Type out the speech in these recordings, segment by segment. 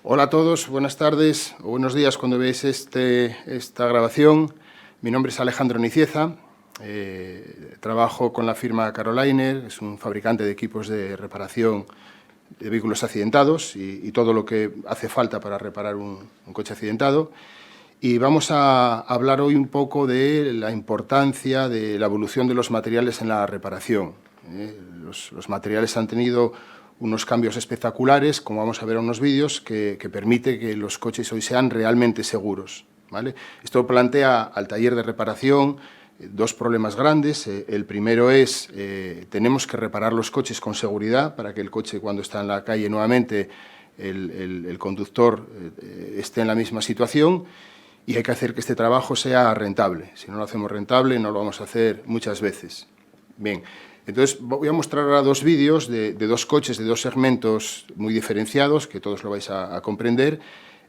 Hola a todos, buenas tardes o buenos días cuando veáis esta grabación. Mi nombre es Alejandro Nicieza, trabajo con la firma Caroliner, es un fabricante de equipos de reparación de vehículos accidentados y todo lo que hace falta para reparar un coche accidentado. Y vamos a hablar hoy un poco de la importancia de la evolución de los materiales en la reparación. Los materiales han tenido unos cambios espectaculares, como vamos a ver en unos vídeos, que permite que los coches hoy sean realmente seguros, ¿vale? Esto plantea al taller de reparación dos problemas grandes. El primero es, tenemos que reparar los coches con seguridad para que el coche, cuando está en la calle nuevamente, el conductor esté en la misma situación, y hay que hacer que este trabajo sea rentable. Si no lo hacemos rentable, no lo vamos a hacer muchas veces. Bien, entonces voy a mostrar ahora dos vídeos de dos coches, de dos segmentos muy diferenciados, que todos lo vais a comprender,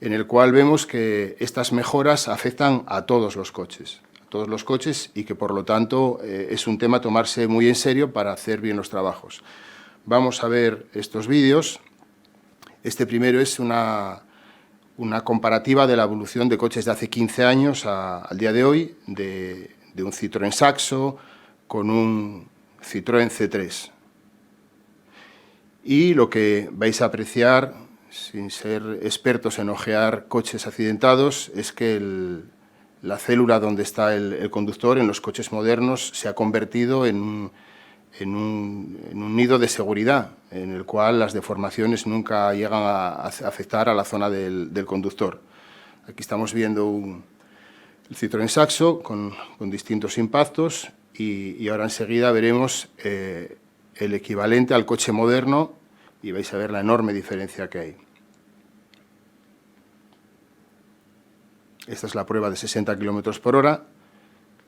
en el cual vemos que estas mejoras afectan a todos los coches, y que, por lo tanto, es un tema a tomarse muy en serio para hacer bien los trabajos. Vamos a ver estos vídeos. Este primero es una comparativa de la evolución de coches de hace 15 años al día de hoy, de un Citroën Saxo con un Citroën C3. Y lo que vais a apreciar, sin ser expertos en ojear coches accidentados, es que la célula donde está el conductor en los coches modernos se ha convertido en un nido de seguridad, en el cual las deformaciones nunca llegan a afectar a la zona del conductor. Aquí estamos viendo el Citroën Saxo con distintos impactos y ahora enseguida veremos el equivalente al coche moderno y vais a ver la enorme diferencia que hay. Esta es la prueba de 60 km por hora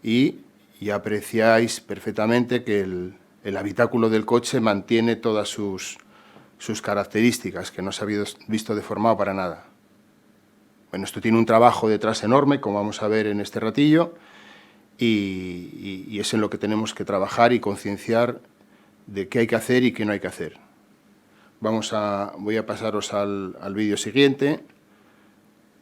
y ya apreciáis perfectamente que el habitáculo del coche mantiene todas sus características, que no se ha visto deformado para nada. Bueno, esto tiene un trabajo detrás enorme, como vamos a ver en este ratillo, y es en lo que tenemos que trabajar y concienciar de qué hay que hacer y qué no hay que hacer. Voy a pasaros al vídeo siguiente,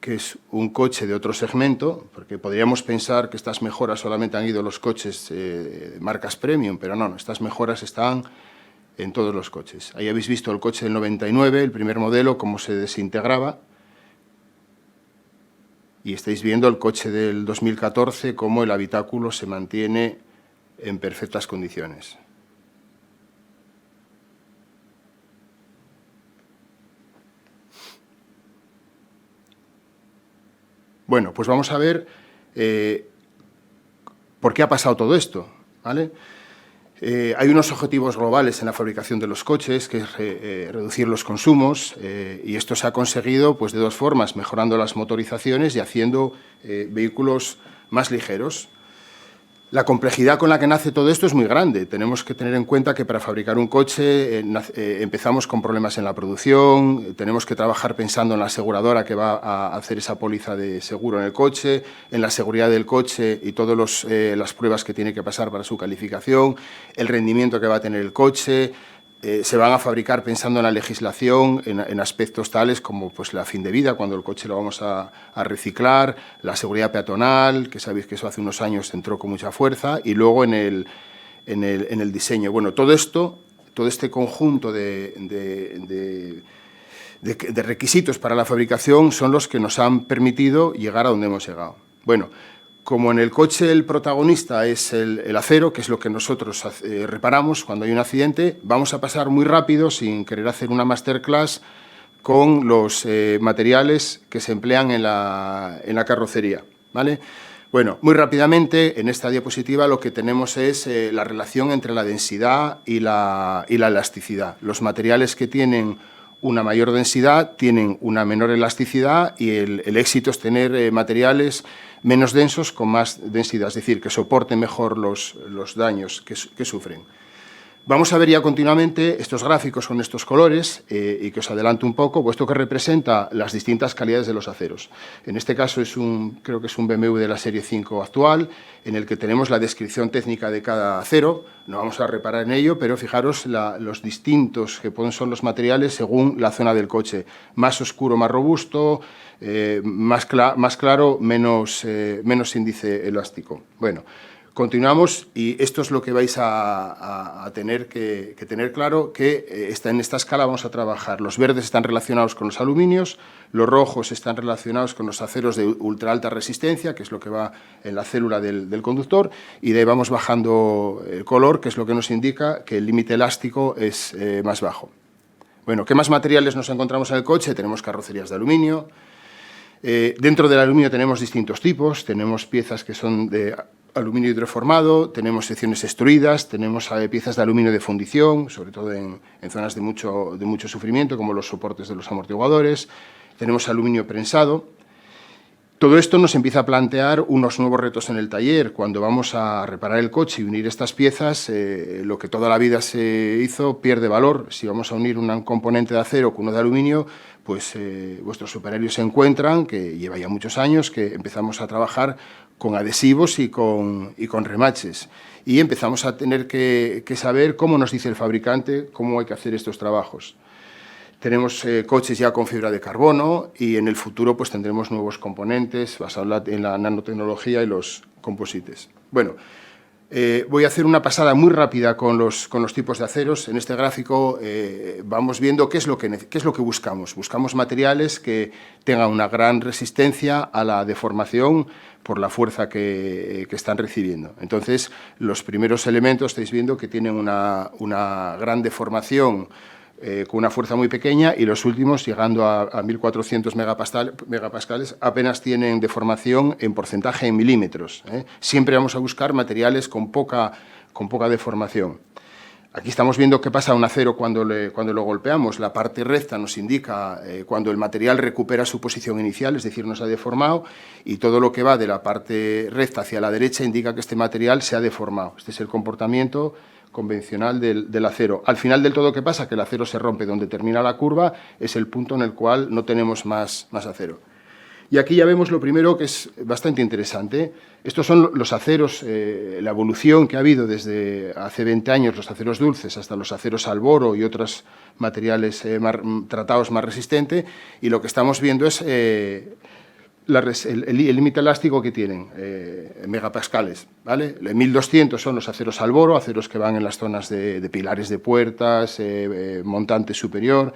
que es un coche de otro segmento, porque podríamos pensar que estas mejoras solamente han ido los coches de marcas premium, pero no, estas mejoras están en todos los coches. Ahí habéis visto el coche del 99, el primer modelo, cómo se desintegraba, y estáis viendo el coche del 2014, cómo el habitáculo se mantiene en perfectas condiciones. Bueno, pues vamos a ver por qué ha pasado todo esto, ¿vale? Hay unos objetivos globales en la fabricación de los coches, que es reducir los consumos, y esto se ha conseguido pues, de dos formas, mejorando las motorizaciones y haciendo vehículos más ligeros. La complejidad con la que nace todo esto es muy grande. Tenemos que tener en cuenta que para fabricar un coche empezamos con problemas en la producción, tenemos que trabajar pensando en la aseguradora que va a hacer esa póliza de seguro en el coche, en la seguridad del coche y todas las pruebas que tiene que pasar para su calificación, el rendimiento que va a tener el coche. Se van a fabricar pensando en la legislación, en aspectos tales como pues, la fin de vida, cuando el coche lo vamos a reciclar, la seguridad peatonal, que sabéis que eso hace unos años entró con mucha fuerza, y luego en el diseño. Bueno, todo este conjunto de requisitos para la fabricación son los que nos han permitido llegar a donde hemos llegado. Bueno, como en el coche el protagonista es el acero, que es lo que nosotros reparamos cuando hay un accidente, vamos a pasar muy rápido, sin querer hacer una masterclass, con los materiales que se emplean en la carrocería, ¿vale? Bueno, muy rápidamente, en esta diapositiva lo que tenemos es la relación entre la densidad y la elasticidad. Los materiales que tienen una mayor densidad tienen una menor elasticidad y el éxito es tener materiales menos densos con más densidad, es decir, que soporten mejor los daños que sufren. Vamos a ver ya continuamente estos gráficos con estos colores y que os adelanto un poco, puesto que representa las distintas calidades de los aceros. En este caso creo que es un BMW de la serie 5 actual, en el que tenemos la descripción técnica de cada acero. No vamos a reparar en ello, pero fijaros los distintos que son los materiales según la zona del coche. Más oscuro, más robusto, más claro, menos índice elástico. Bueno. Continuamos y esto es lo que vais a tener que tener claro, que en esta escala vamos a trabajar. Los verdes están relacionados con los aluminios, los rojos están relacionados con los aceros de ultra alta resistencia, que es lo que va en la célula del conductor, y de ahí vamos bajando el color, que es lo que nos indica que el límite elástico es más bajo. Bueno, ¿qué más materiales nos encontramos en el coche? Tenemos carrocerías de aluminio. Dentro del aluminio tenemos distintos tipos, tenemos piezas que son de aluminio hidroformado, tenemos secciones extruidas, tenemos piezas de aluminio de fundición, sobre todo en zonas de mucho sufrimiento, como los soportes de los amortiguadores, tenemos aluminio prensado. Todo esto nos empieza a plantear unos nuevos retos en el taller. Cuando vamos a reparar el coche y unir estas piezas, lo que toda la vida se hizo pierde valor. Si vamos a unir un componente de acero con uno de aluminio, pues vuestros operarios se encuentran, que lleva ya muchos años, que empezamos a trabajar con adhesivos y con remaches. Y empezamos a tener que saber cómo nos dice el fabricante cómo hay que hacer estos trabajos. Tenemos coches ya con fibra de carbono y en el futuro pues tendremos nuevos componentes basados en la nanotecnología y los composites. Bueno, voy a hacer una pasada muy rápida con los tipos de aceros. En este gráfico vamos viendo qué es lo que buscamos. Buscamos materiales que tengan una gran resistencia a la deformación por la fuerza que están recibiendo. Entonces, los primeros elementos estáis viendo que tienen una gran deformación con una fuerza muy pequeña, y los últimos, llegando a 1400 megapascales, apenas tienen deformación en porcentaje en milímetros. Siempre vamos a buscar materiales con poca deformación. Aquí estamos viendo qué pasa a un acero cuando lo golpeamos. La parte recta nos indica cuando el material recupera su posición inicial, es decir, no se ha deformado, y todo lo que va de la parte recta hacia la derecha indica que este material se ha deformado. Este es el comportamiento convencional del acero. Al final del todo, ¿qué pasa? Que el acero se rompe. Donde termina la curva es el punto en el cual no tenemos más acero. Y aquí ya vemos lo primero, que es bastante interesante. Estos son los aceros, la evolución que ha habido desde hace 20 años, los aceros dulces, hasta los aceros al boro y otros materiales tratados más resistentes. Y lo que estamos viendo es el límite elástico que tienen, megapascales, ¿vale? 1200 son los aceros al boro, aceros que van en las zonas de pilares de puertas, montante superior,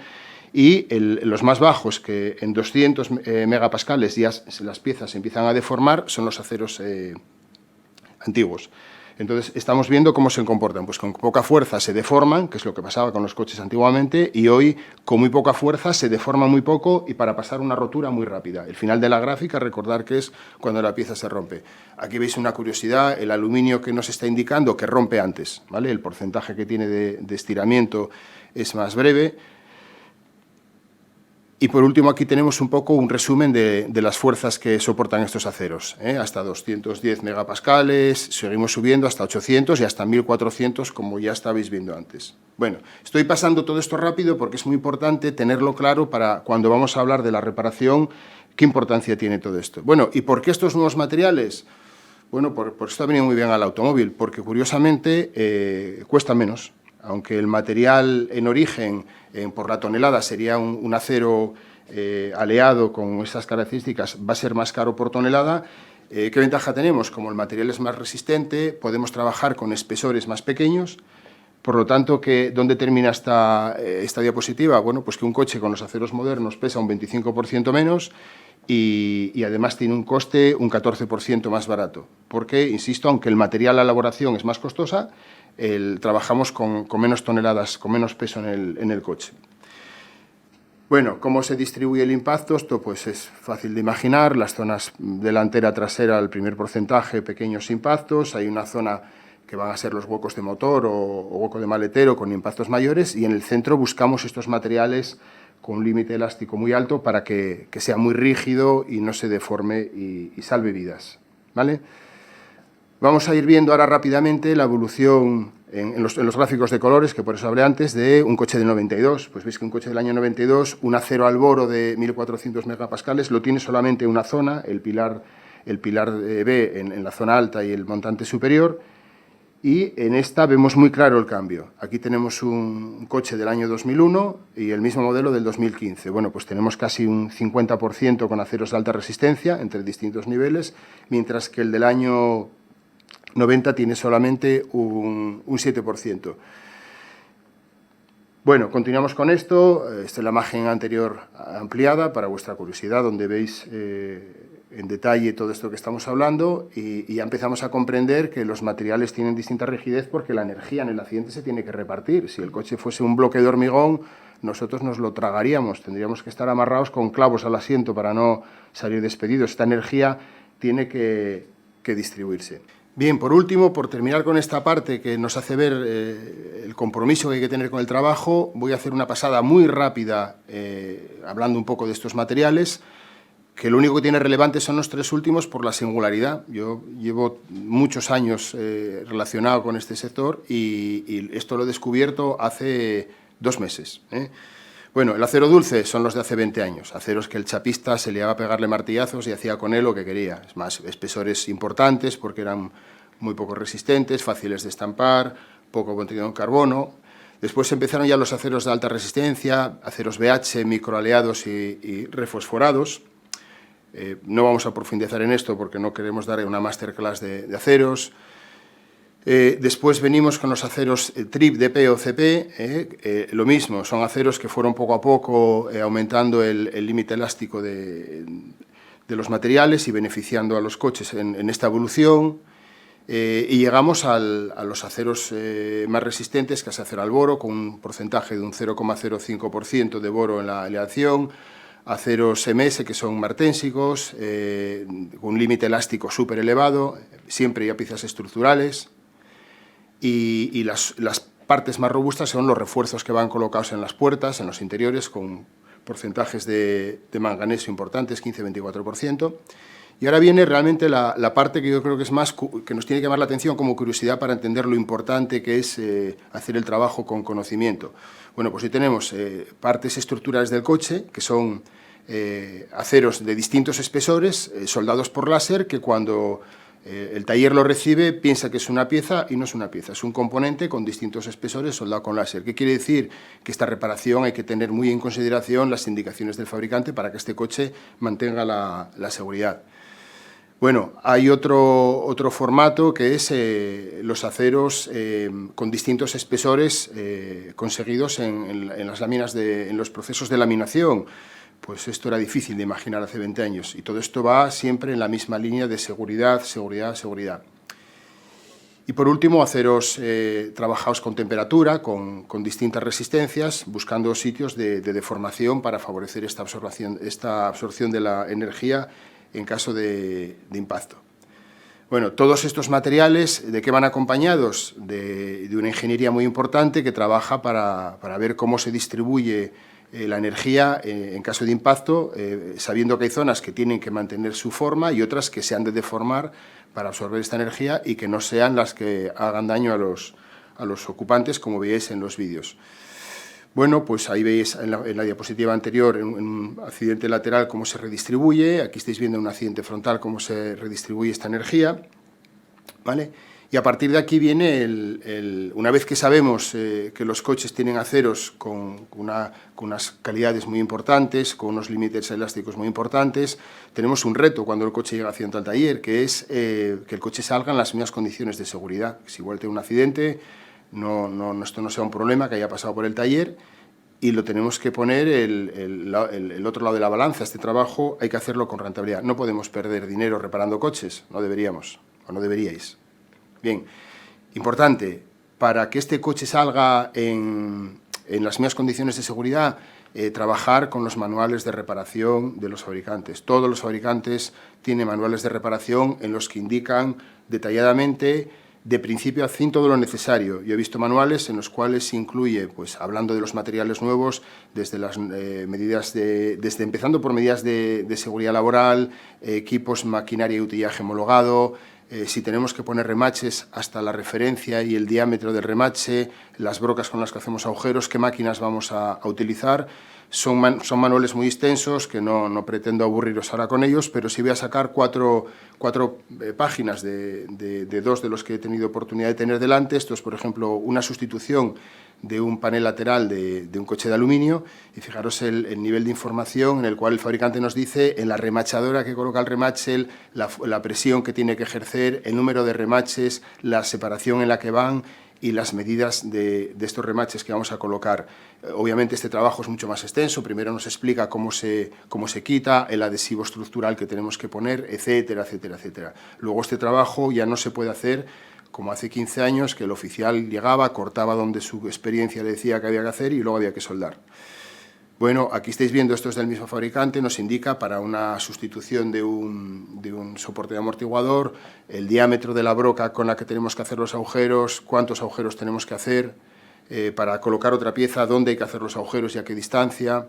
y los más bajos, que en 200 megapascales ya las piezas se empiezan a deformar, son los aceros antiguos. Entonces, estamos viendo cómo se comportan. Pues con poca fuerza se deforman, que es lo que pasaba con los coches antiguamente, y hoy, con muy poca fuerza, se deforman muy poco y para pasar una rotura muy rápida. El final de la gráfica, recordar que es cuando la pieza se rompe. Aquí veis una curiosidad, el aluminio que nos está indicando que rompe antes, ¿vale? El porcentaje que tiene de estiramiento es más breve. Y por último, aquí tenemos un poco un resumen de las fuerzas que soportan estos aceros. Hasta 210 megapascales, seguimos subiendo hasta 800 y hasta 1400, como ya estabais viendo antes. Bueno, estoy pasando todo esto rápido porque es muy importante tenerlo claro para cuando vamos a hablar de la reparación, qué importancia tiene todo esto. Bueno, ¿y por qué estos nuevos materiales? Bueno, por esto ha venido muy bien al automóvil, porque curiosamente cuesta menos. Aunque el material en origen por la tonelada sería un acero aleado con estas características, va a ser más caro por tonelada. ¿Qué ventaja tenemos? Como el material es más resistente, podemos trabajar con espesores más pequeños. Por lo tanto, ¿dónde termina esta diapositiva? Bueno, pues que un coche con los aceros modernos pesa un 25% menos y además tiene un coste un 14% más barato. Porque, insisto, aunque el material, la elaboración es más costosa, trabajamos con menos toneladas, con menos peso en el coche. Bueno, ¿cómo se distribuye el impacto? Esto pues es fácil de imaginar. Las zonas delantera, trasera, el primer porcentaje, pequeños impactos. Hay una zona que van a ser los huecos de motor o hueco de maletero con impactos mayores, y en el centro buscamos estos materiales con un límite elástico muy alto para que sea muy rígido y no se deforme y salve vidas, ¿vale? Vamos a ir viendo ahora rápidamente la evolución en los gráficos de colores, que por eso hablé antes, de un coche del 92. Pues veis que un coche del año 92, un acero Alboro de 1.400 megapascales, lo tiene solamente una zona, el pilar B en la zona alta y el montante superior, y en esta vemos muy claro el cambio. Aquí tenemos un coche del año 2001 y el mismo modelo del 2015. Bueno, pues tenemos casi un 50% con aceros de alta resistencia entre distintos niveles, mientras que el del año 90 tiene solamente un 7%. Bueno, continuamos con esto. Esta es la imagen anterior ampliada para vuestra curiosidad, donde veis en detalle todo esto que estamos hablando, y ya empezamos a comprender que los materiales tienen distinta rigidez porque la energía en el accidente se tiene que repartir. Si el coche fuese un bloque de hormigón, nosotros nos lo tragaríamos, tendríamos que estar amarrados con clavos al asiento para no salir despedidos. Esta energía tiene que distribuirse. Bien, por último, por terminar con esta parte que nos hace ver el compromiso que hay que tener con el trabajo, voy a hacer una pasada muy rápida hablando un poco de estos materiales, que lo único que tiene relevante son los tres últimos por la singularidad. Yo llevo muchos años relacionado con este sector y esto lo he descubierto hace 2 meses. Bueno, el acero dulce son los de hace 20 años, aceros que el chapista se liaba a pegarle martillazos y hacía con él lo que quería. Es más, espesores importantes porque eran muy poco resistentes, fáciles de estampar, poco contenido en carbono. Después empezaron ya los aceros de alta resistencia, aceros BH, microaleados y refosforados. No vamos a profundizar en esto porque no queremos dar una masterclass de aceros. Después venimos con los aceros TRIP, DP o CP, lo mismo, son aceros que fueron poco a poco aumentando el límite elástico de los materiales y beneficiando a los coches en esta evolución, y llegamos a los aceros más resistentes, que es acero Alboro, con un porcentaje de un 0,05% de boro en la aleación, aceros MS, que son marténsicos, con un límite elástico súper elevado, siempre ya piezas estructurales. Y las partes más robustas son los refuerzos que van colocados en las puertas, en los interiores, con porcentajes de manganeso importantes, 15-24%. Y ahora viene realmente la parte que yo creo que es más, que nos tiene que llamar la atención como curiosidad para entender lo importante que es hacer el trabajo con conocimiento. Bueno, pues si tenemos partes estructurales del coche, que son aceros de distintos espesores, soldados por láser, que cuando el taller lo recibe, piensa que es una pieza y no es una pieza, es un componente con distintos espesores soldado con láser. ¿Qué quiere decir? Que esta reparación hay que tener muy en consideración las indicaciones del fabricante para que este coche mantenga la seguridad. Bueno, hay otro formato que es los aceros con distintos espesores conseguidos en las láminas, en los procesos de laminación. Pues esto era difícil de imaginar hace 20 años y todo esto va siempre en la misma línea de seguridad, seguridad, seguridad. Y por último, aceros trabajados con temperatura, con distintas resistencias, buscando sitios de deformación para favorecer esta absorción de la energía en caso de impacto. Bueno, todos estos materiales, ¿de qué van acompañados? De una ingeniería muy importante que trabaja para ver cómo se distribuye la energía en caso de impacto, sabiendo que hay zonas que tienen que mantener su forma y otras que se han de deformar para absorber esta energía y que no sean las que hagan daño a los ocupantes, como veis en los vídeos. Bueno, pues ahí veis en la diapositiva anterior, en un accidente lateral, cómo se redistribuye. Aquí estáis viendo en un accidente frontal cómo se redistribuye esta energía, ¿vale? Y a partir de aquí viene, una vez que sabemos que los coches tienen aceros con unas calidades muy importantes, con unos límites elásticos muy importantes, tenemos un reto cuando el coche llega accidente al taller, que es que el coche salga en las mismas condiciones de seguridad. Si igual tiene un accidente, esto no sea un problema que haya pasado por el taller y lo tenemos que poner el otro lado de la balanza. Este trabajo hay que hacerlo con rentabilidad. No podemos perder dinero reparando coches, no deberíamos, o no deberíais. Bien, importante, para que este coche salga en las mismas condiciones de seguridad, trabajar con los manuales de reparación de los fabricantes. Todos los fabricantes tienen manuales de reparación en los que indican detalladamente, de principio a fin, todo lo necesario. Yo he visto manuales en los cuales se incluye, pues, hablando de los materiales nuevos, desde las medidas empezando por medidas de seguridad laboral, equipos, maquinaria y utillaje homologado, si tenemos que poner remaches, hasta la referencia y el diámetro del remache, las brocas con las que hacemos agujeros, qué máquinas vamos a utilizar. Son manuales muy extensos, que no pretendo aburriros ahora con ellos, pero sí voy a sacar cuatro páginas de dos de los que he tenido oportunidad de tener delante. Esto es, por ejemplo, una sustitución de un panel lateral de un coche de aluminio, y fijaros el nivel de información en el cual el fabricante nos dice en la remachadora que coloca el remache, la presión que tiene que ejercer, el número de remaches, la separación en la que van y las medidas de estos remaches que vamos a colocar. Obviamente este trabajo es mucho más extenso. Primero nos explica cómo se quita, el adhesivo estructural que tenemos que poner, etcétera, etcétera, etcétera. Luego este trabajo ya no se puede hacer como hace 15 años, que el oficial llegaba, cortaba donde su experiencia le decía que había que hacer y luego había que soldar. Bueno, aquí estáis viendo, esto es del mismo fabricante, nos indica para una sustitución de un soporte de amortiguador, el diámetro de la broca con la que tenemos que hacer los agujeros, cuántos agujeros tenemos que hacer, para colocar otra pieza, dónde hay que hacer los agujeros y a qué distancia.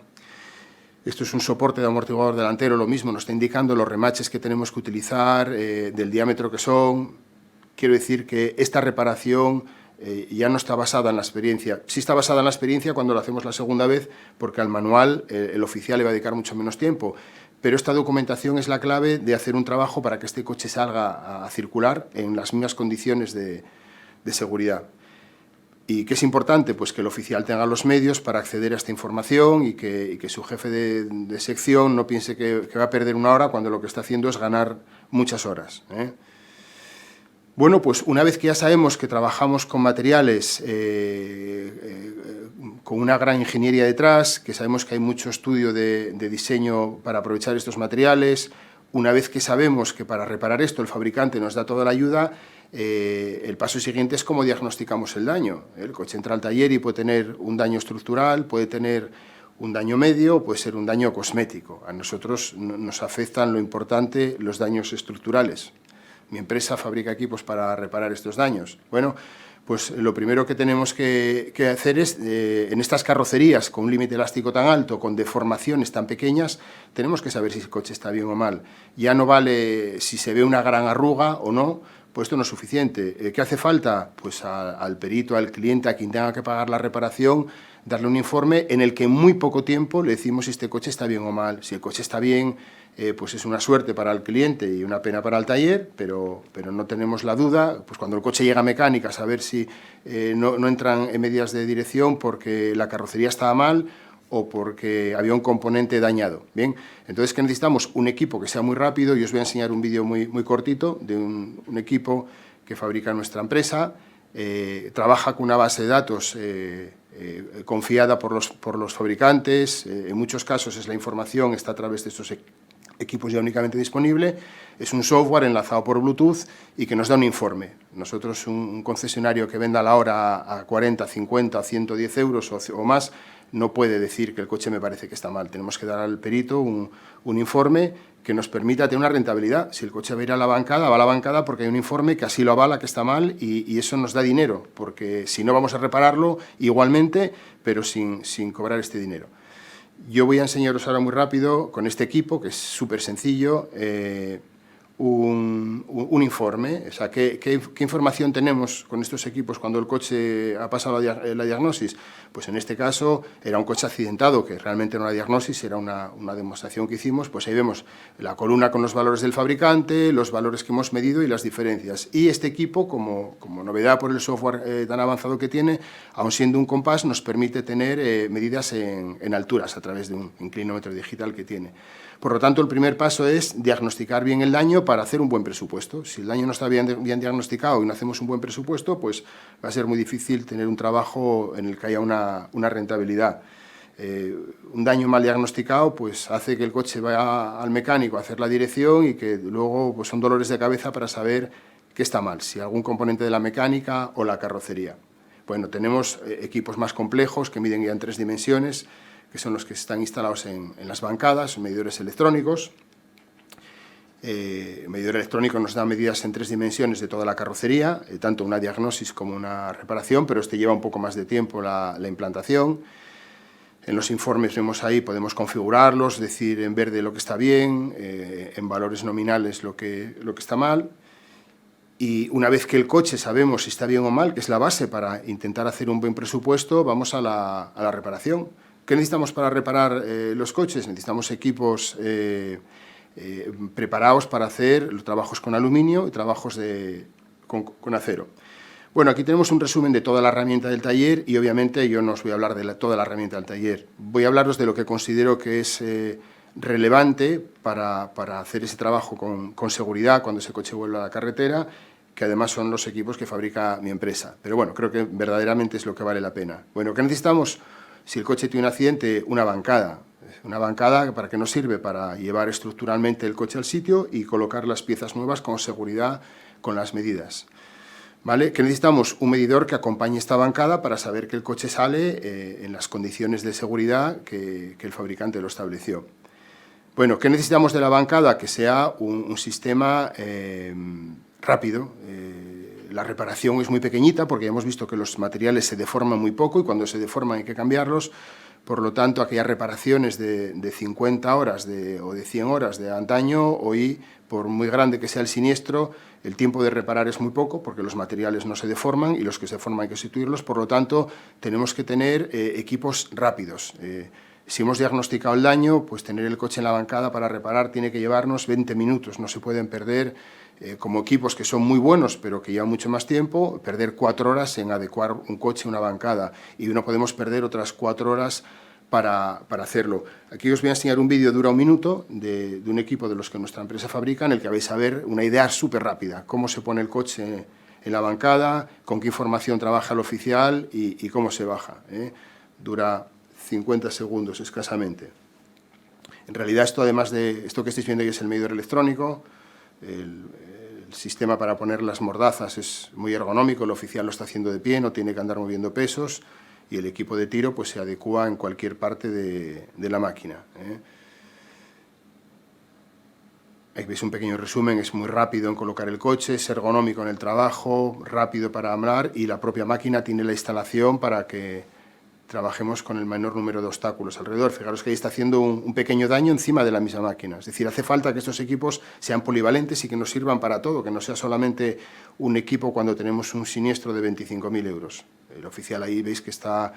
Esto es un soporte de amortiguador delantero, lo mismo, nos está indicando los remaches que tenemos que utilizar, del diámetro que son. Quiero decir que esta reparación ya no está basada en la experiencia. Sí está basada en la experiencia cuando lo hacemos la segunda vez, porque al manual el oficial le va a dedicar mucho menos tiempo. Pero esta documentación es la clave de hacer un trabajo para que este coche salga a circular en las mismas condiciones de seguridad. ¿Y qué es importante? Pues que el oficial tenga los medios para acceder a esta información y que su jefe de sección no piense que va a perder una hora cuando lo que está haciendo es ganar muchas horas, ¿eh? Bueno, pues una vez que ya sabemos que trabajamos con materiales con una gran ingeniería detrás, que sabemos que hay mucho estudio de diseño para aprovechar estos materiales, una vez que sabemos que para reparar esto el fabricante nos da toda la ayuda, el paso siguiente es cómo diagnosticamos el daño. El coche entra al taller y puede tener un daño estructural, puede tener un daño medio, puede ser un daño cosmético. A nosotros nos afectan lo importante los daños estructurales. Mi empresa fabrica equipos para reparar estos daños. Bueno, pues lo primero que tenemos que hacer es, en estas carrocerías con un límite elástico tan alto, con deformaciones tan pequeñas, tenemos que saber si el coche está bien o mal. Ya no vale si se ve una gran arruga o no, pues esto no es suficiente. ¿Qué hace falta? Pues al perito, al cliente, a quien tenga que pagar la reparación, darle un informe en el que en muy poco tiempo le decimos si este coche está bien o mal. Si el coche está bien, pues es una suerte para el cliente y una pena para el taller, pero no tenemos la duda, pues cuando el coche llega a mecánica, saber si no entran en medidas de dirección porque la carrocería estaba mal o porque había un componente dañado. Bien, entonces, ¿qué necesitamos? Un equipo que sea muy rápido, y os voy a enseñar un vídeo muy cortito de un equipo que fabrica nuestra empresa, trabaja con una base de datos confiada por los fabricantes, en muchos casos la información está a través de estos equipos ya únicamente disponible, es un software enlazado por Bluetooth y que nos da un informe. Nosotros, un concesionario que venda la hora a 40, 50 o 110 euros o más, no puede decir que el coche me parece que está mal. Tenemos que dar al perito un informe que nos permita tener una rentabilidad. Si el coche va a ir a la bancada, va a la bancada porque hay un informe que así lo avala, que está mal, y eso nos da dinero, porque si no vamos a repararlo igualmente, pero sin cobrar este dinero. Yo voy a enseñaros ahora muy rápido, con este equipo, que es súper sencillo, un informe. O sea, ¿qué información tenemos con estos equipos cuando el coche ha pasado la diagnosis? Pues en este caso era un coche accidentado, que realmente no era diagnosis, era una demostración que hicimos. Pues ahí vemos la columna con los valores del fabricante, los valores que hemos medido y las diferencias. Y este equipo, como novedad por el software tan avanzado que tiene, aun siendo un compás, nos permite tener medidas en alturas a través de un inclinómetro digital que tiene. Por lo tanto, el primer paso es diagnosticar bien el daño para hacer un buen presupuesto. Si el daño no está bien diagnosticado y no hacemos un buen presupuesto, pues va a ser muy difícil tener un trabajo en el que haya una rentabilidad. Un daño mal diagnosticado pues hace que el coche vaya al mecánico a hacer la dirección y que luego pues son dolores de cabeza para saber qué está mal, si algún componente de la mecánica o la carrocería. Bueno, tenemos equipos más complejos que miden ya en 3 dimensiones, que son los que están instalados en las bancadas, medidores electrónicos. El medidor electrónico nos da medidas en 3 dimensiones de toda la carrocería, tanto una diagnosis como una reparación, pero este lleva un poco más de tiempo la implantación. En los informes vemos ahí, podemos configurarlos, decir en verde lo que está bien, en valores nominales lo que está mal. Y una vez que el coche sabemos si está bien o mal, que es la base para intentar hacer un buen presupuesto, vamos a la reparación. ¿Qué necesitamos para reparar los coches? Necesitamos equipos preparados para hacer los trabajos con aluminio y trabajos con acero. Bueno, aquí tenemos un resumen de toda la herramienta del taller y obviamente yo no os voy a hablar de toda la herramienta del taller. Voy a hablaros de lo que considero que es relevante para hacer ese trabajo con seguridad cuando ese coche vuelva a la carretera, que además son los equipos que fabrica mi empresa. Pero bueno, creo que verdaderamente es lo que vale la pena. Bueno, ¿qué necesitamos? Si el coche tiene un accidente, una bancada. Una bancada, ¿para qué nos sirve? Para llevar estructuralmente el coche al sitio y colocar las piezas nuevas con seguridad, con las medidas. ¿Vale? Que necesitamos un medidor que acompañe esta bancada para saber que el coche sale en las condiciones de seguridad que el fabricante lo estableció. Bueno, ¿qué necesitamos de la bancada? Que sea un sistema rápido. La reparación es muy pequeñita porque ya hemos visto que los materiales se deforman muy poco y cuando se deforman hay que cambiarlos. Por lo tanto, aquellas reparaciones de 50 horas o de 100 horas de antaño, hoy, por muy grande que sea el siniestro, el tiempo de reparar es muy poco porque los materiales no se deforman y los que se deforman hay que sustituirlos. Por lo tanto, tenemos que tener equipos rápidos. Si hemos diagnosticado el daño, pues tener el coche en la bancada para reparar tiene que llevarnos 20 minutos. No se pueden perder, como equipos que son muy buenos, pero que llevan mucho más tiempo, perder 4 horas en adecuar un coche a una bancada. Y no podemos perder otras 4 horas para hacerlo. Aquí os voy a enseñar un vídeo, dura 1 minuto, de un equipo de los que nuestra empresa fabrica, en el que vais a ver una idea súper rápida, cómo se pone el coche en la bancada, con qué información trabaja el oficial y cómo se baja. Dura 50 segundos escasamente. En realidad esto, además de esto que estáis viendo, es el medidor electrónico, el sistema para poner las mordazas es muy ergonómico, el oficial lo está haciendo de pie, no tiene que andar moviendo pesos, y el equipo de tiro pues se adecúa en cualquier parte de la máquina. Ahí veis un pequeño resumen, es muy rápido en colocar el coche, es ergonómico en el trabajo, rápido para hablar y la propia máquina tiene la instalación para que trabajemos con el menor número de obstáculos alrededor. Fijaros que ahí está haciendo un pequeño daño encima de la misma máquina. Es decir, hace falta que estos equipos sean polivalentes y que nos sirvan para todo, que no sea solamente un equipo cuando tenemos un siniestro de 25.000 euros. El oficial ahí veis que está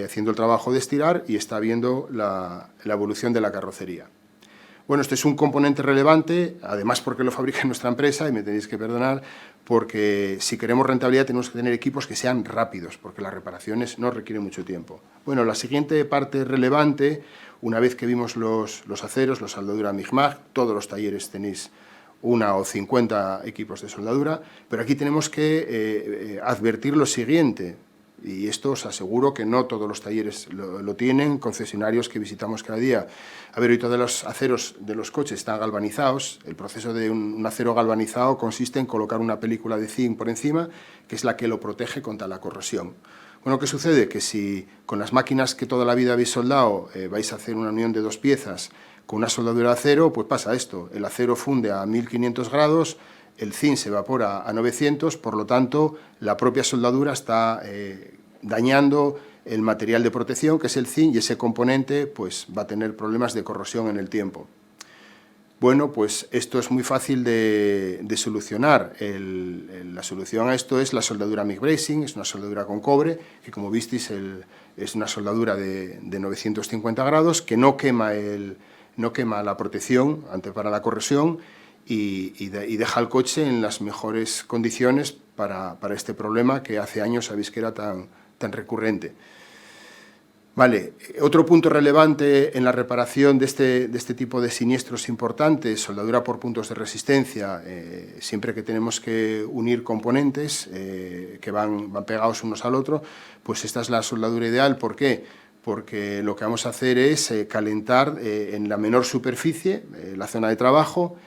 haciendo el trabajo de estirar y está viendo la evolución de la carrocería. Bueno, este es un componente relevante, además porque lo fabrica nuestra empresa, y me tenéis que perdonar, porque si queremos rentabilidad tenemos que tener equipos que sean rápidos, porque las reparaciones no requieren mucho tiempo. Bueno, la siguiente parte relevante, una vez que vimos los aceros, la soldadura MIG-MAG, todos los talleres tenéis 1 o 50 equipos de soldadura, pero aquí tenemos que advertir lo siguiente, y esto os aseguro que no todos los talleres lo tienen, concesionarios que visitamos cada día. A ver, hoy todos los aceros de los coches están galvanizados. El proceso de un acero galvanizado consiste en colocar una película de zinc por encima, que es la que lo protege contra la corrosión. Bueno, ¿qué sucede? Que si con las máquinas que toda la vida habéis soldado vais a hacer una unión de 2 piezas con una soldadura de acero, pues pasa esto. El acero funde a 1500 grados, el zinc se evapora a 900, por lo tanto, la propia soldadura está dañando el material de protección, que es el zinc, y ese componente pues, va a tener problemas de corrosión en el tiempo. Bueno, pues esto es muy fácil de solucionar. La solución a esto es la soldadura MIG Bracing, es una soldadura con cobre, que como visteis es una soldadura de 950 grados, que no quema la protección para la corrosión, y deja el coche en las mejores condiciones para este problema que hace años sabéis que era tan recurrente. Vale, otro punto relevante en la reparación de este tipo de siniestros importantes, soldadura por puntos de resistencia, siempre que tenemos que unir componentes que van pegados unos al otro, pues esta es la soldadura ideal. ¿Por qué? Porque lo que vamos a hacer es calentar en la menor superficie la zona de trabajo.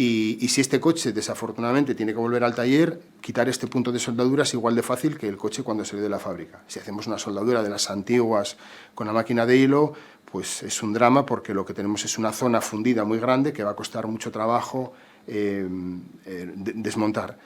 Y si este coche, desafortunadamente, tiene que volver al taller, quitar este punto de soldadura es igual de fácil que el coche cuando sale de la fábrica. Si hacemos una soldadura de las antiguas con la máquina de hilo, pues es un drama porque lo que tenemos es una zona fundida muy grande que va a costar mucho trabajo desmontar.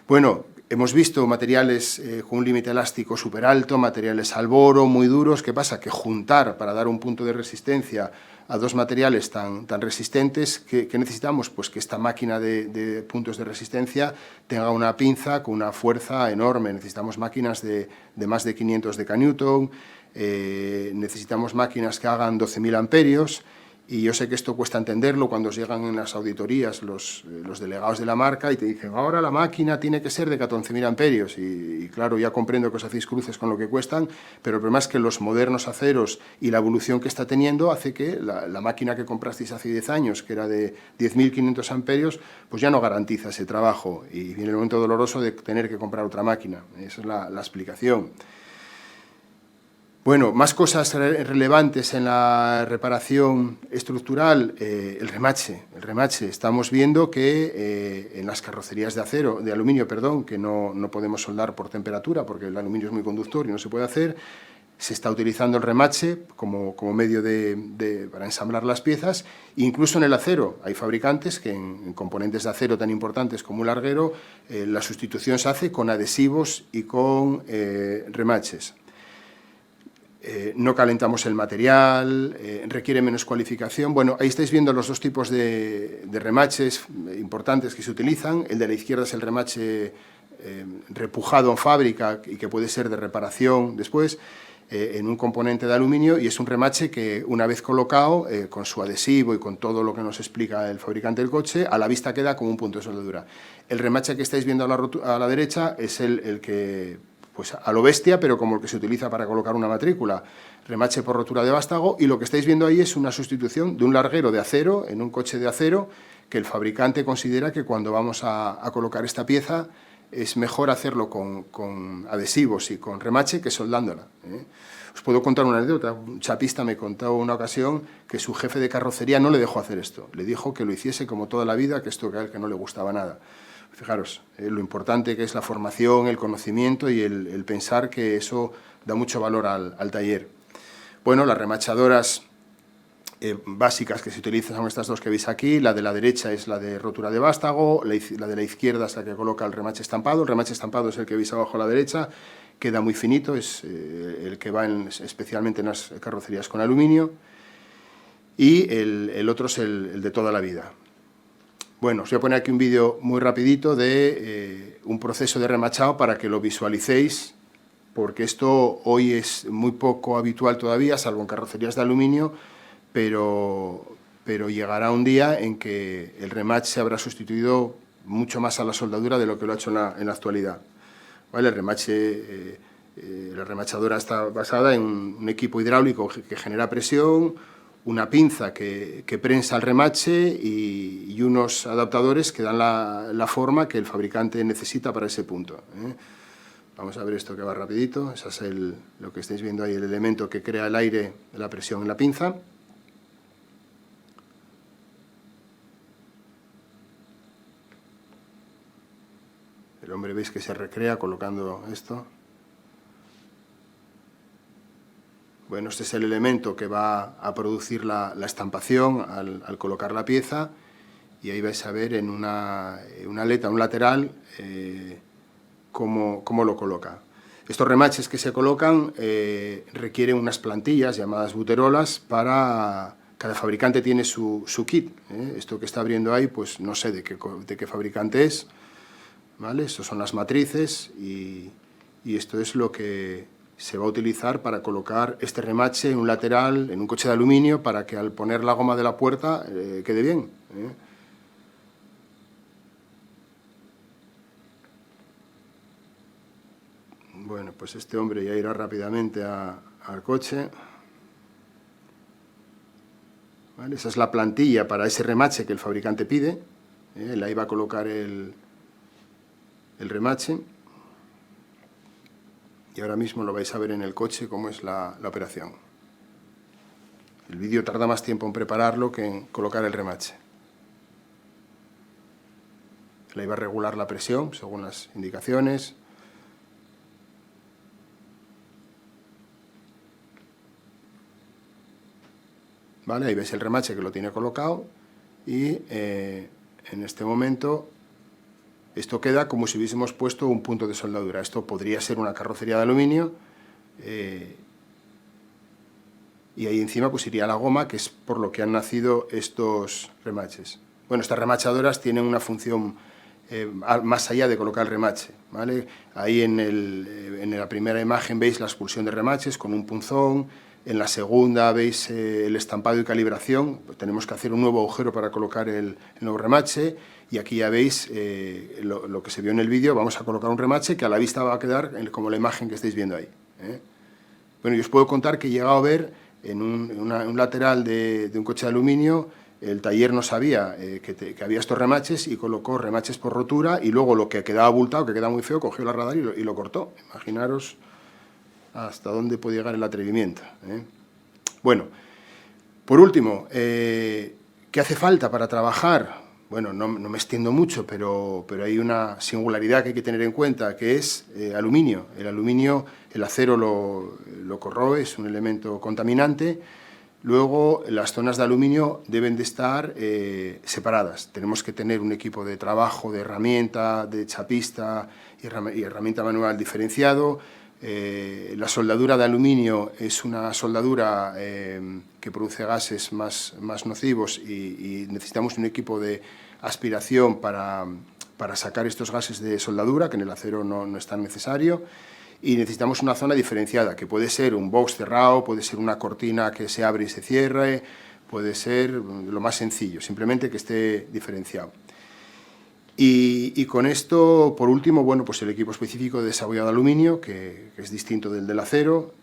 Bueno, Hemos visto materiales con un límite elástico súper alto, materiales al boro, muy duros. ¿Qué pasa? Que juntar para dar un punto de resistencia a dos materiales tan resistentes, ¿qué necesitamos? Pues que esta máquina de puntos de resistencia tenga una pinza con una fuerza enorme. Necesitamos máquinas de más de 500 decanewton, necesitamos máquinas que hagan 12.000 amperios. Y yo sé que esto cuesta entenderlo cuando os llegan en las auditorías los delegados de la marca y te dicen, ahora la máquina tiene que ser de 14.000 amperios. Y claro, ya comprendo que os hacéis cruces con lo que cuestan, pero el problema es que los modernos aceros y la evolución que está teniendo hace que la máquina que comprasteis hace 10 años, que era de 10.500 amperios, pues ya no garantiza ese trabajo. Y viene el momento doloroso de tener que comprar otra máquina. Esa es la explicación. Bueno, más cosas relevantes en la reparación estructural, el remache. El remache, estamos viendo que en las carrocerías de aluminio, que no podemos soldar por temperatura porque el aluminio es muy conductor y no se puede hacer, se está utilizando el remache como medio para ensamblar las piezas. Incluso en el acero hay fabricantes que en componentes de acero tan importantes como un larguero, la sustitución se hace con adhesivos y con remaches. No calentamos el material, requiere menos cualificación. Bueno, ahí estáis viendo los dos tipos de remaches importantes que se utilizan. El de la izquierda es el remache repujado en fábrica y que puede ser de reparación después en un componente de aluminio, y es un remache que una vez colocado, con su adhesivo y con todo lo que nos explica el fabricante del coche, a la vista queda como un punto de soldadura. El remache que estáis viendo a la derecha es el que, pues a lo bestia, pero como el que se utiliza para colocar una matrícula, remache por rotura de vástago, y lo que estáis viendo ahí es una sustitución de un larguero de acero en un coche de acero, que el fabricante considera que cuando vamos a colocar esta pieza es mejor hacerlo con adhesivos y con remache que soldándola. Os puedo contar una anécdota. Un chapista me contó una ocasión que su jefe de carrocería no le dejó hacer esto, le dijo que lo hiciese como toda la vida, que esto que a él que no le gustaba nada. Fijaros, lo importante que es la formación, el conocimiento y el pensar que eso da mucho valor al taller. Bueno, las remachadoras básicas que se utilizan son estas dos que veis aquí. La de la derecha es la de rotura de vástago, la de la izquierda es la que coloca el remache estampado. El remache estampado es el que veis abajo a la derecha, queda muy finito, es el que va especialmente en las carrocerías con aluminio. Y el otro es el de toda la vida. Bueno, os voy a poner aquí un vídeo muy rapidito de un proceso de remachado para que lo visualicéis, porque esto hoy es muy poco habitual todavía, salvo en carrocerías de aluminio, pero llegará un día en que el remache se habrá sustituido mucho más a la soldadura de lo que lo ha hecho en la actualidad. ¿Vale? La remachadora está basada en un equipo hidráulico que genera presión, una pinza que prensa el remache y unos adaptadores que dan la forma que el fabricante necesita para ese punto. Vamos a ver esto que va rapidito. Ese es lo que estáis viendo ahí, el elemento que crea el aire de la presión en la pinza. El hombre veis que se recrea colocando esto. Bueno, este es el elemento que va a producir la estampación al colocar la pieza, y ahí vais a ver en una aleta, un lateral, cómo lo coloca. Estos remaches que se colocan requieren unas plantillas llamadas buterolas para... Cada fabricante tiene su kit. Esto que está abriendo ahí, pues no sé de qué fabricante es, ¿vale? Estas son las matrices y esto es lo que se va a utilizar para colocar este remache en un lateral, en un coche de aluminio, para que al poner la goma de la puerta quede bien. Bueno, pues este hombre ya irá rápidamente al coche. ¿Vale? Esa es la plantilla para ese remache que el fabricante pide. Ahí va a colocar el remache. Y ahora mismo lo vais a ver en el coche cómo es la operación. El vídeo tarda más tiempo en prepararlo que en colocar el remache. Le iba a regular la presión según las indicaciones. ¿Vale? Ahí veis el remache que lo tiene colocado y en este momento Esto queda como si hubiésemos puesto un punto de soldadura. Esto podría ser una carrocería de aluminio y ahí encima pues iría la goma, que es por lo que han nacido estos remaches. Bueno, estas remachadoras tienen una función más allá de colocar el remache, ¿vale? Ahí en la primera imagen veis la expulsión de remaches con un punzón. En la segunda veis el estampado y calibración. Pues tenemos que hacer un nuevo agujero para colocar el nuevo remache. Y aquí ya veis lo que se vio en el vídeo. Vamos a colocar un remache que a la vista va a quedar como la imagen que estáis viendo ahí. Bueno, yo os puedo contar que he llegado a ver en un lateral de un coche de aluminio, el taller no sabía que había estos remaches y colocó remaches por rotura, y luego lo que quedaba abultado, que quedaba muy feo, cogió la radar y lo cortó. Imaginaros hasta dónde puede llegar el atrevimiento. Bueno, por último, ¿qué hace falta para trabajar? Bueno, no me extiendo mucho, pero hay una singularidad que hay que tener en cuenta, que es aluminio. El aluminio, el acero lo corroe, es un elemento contaminante. Luego, las zonas de aluminio deben de estar separadas. Tenemos que tener un equipo de trabajo, de herramienta, de chapista y herramienta manual diferenciado. La soldadura de aluminio es una soldadura que produce gases más nocivos y necesitamos un equipo de aspiración para sacar estos gases de soldadura, que en el acero no es tan necesario. Y necesitamos una zona diferenciada, que puede ser un box cerrado, puede ser una cortina que se abre y se cierre, puede ser lo más sencillo, simplemente que esté diferenciado. Y con esto, por último, bueno, pues el equipo específico de desabollado de aluminio, que es distinto del acero.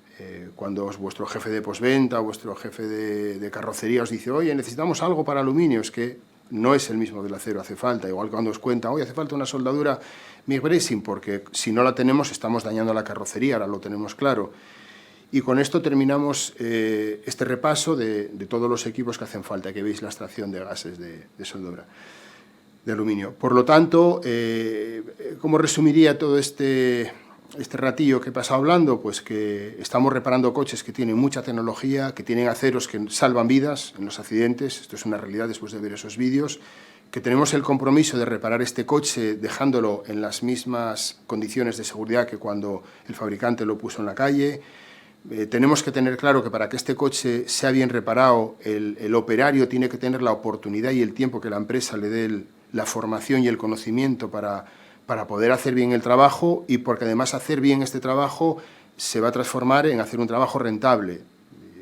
Cuando vuestro jefe de postventa o vuestro jefe de carrocería os dice, oye, necesitamos algo para aluminio, es que no es el mismo del acero, hace falta. Igual cuando os cuenta, oye, hace falta una soldadura MIG bracing, porque si no la tenemos estamos dañando la carrocería, ahora lo tenemos claro. Y con esto terminamos este repaso de todos los equipos que hacen falta, que veis la extracción de gases de soldadura de aluminio. Por lo tanto, ¿cómo resumiría todo este ratillo que he pasado hablando? Pues que estamos reparando coches que tienen mucha tecnología, que tienen aceros que salvan vidas en los accidentes. Esto es una realidad después de ver esos vídeos. Que tenemos el compromiso de reparar este coche dejándolo en las mismas condiciones de seguridad que cuando el fabricante lo puso en la calle. Tenemos que tener claro que para que este coche sea bien reparado, el operario tiene que tener la oportunidad y el tiempo que la empresa le dé la formación y el conocimiento para poder hacer bien el trabajo, y porque además hacer bien este trabajo se va a transformar en hacer un trabajo rentable.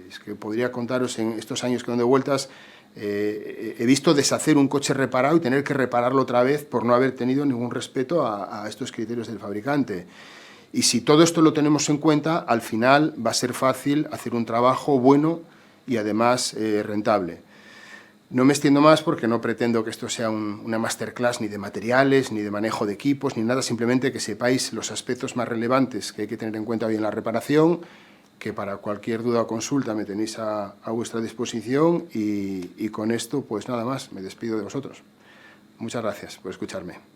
Es que podría contaros en estos años que doy vueltas, he visto deshacer un coche reparado y tener que repararlo otra vez por no haber tenido ningún respeto a estos criterios del fabricante. Y si todo esto lo tenemos en cuenta, al final va a ser fácil hacer un trabajo bueno y además rentable. No me extiendo más porque no pretendo que esto sea una masterclass ni de materiales, ni de manejo de equipos, ni nada, simplemente que sepáis los aspectos más relevantes que hay que tener en cuenta hoy en la reparación, que para cualquier duda o consulta me tenéis a vuestra disposición, y con esto, pues nada más, me despido de vosotros. Muchas gracias por escucharme.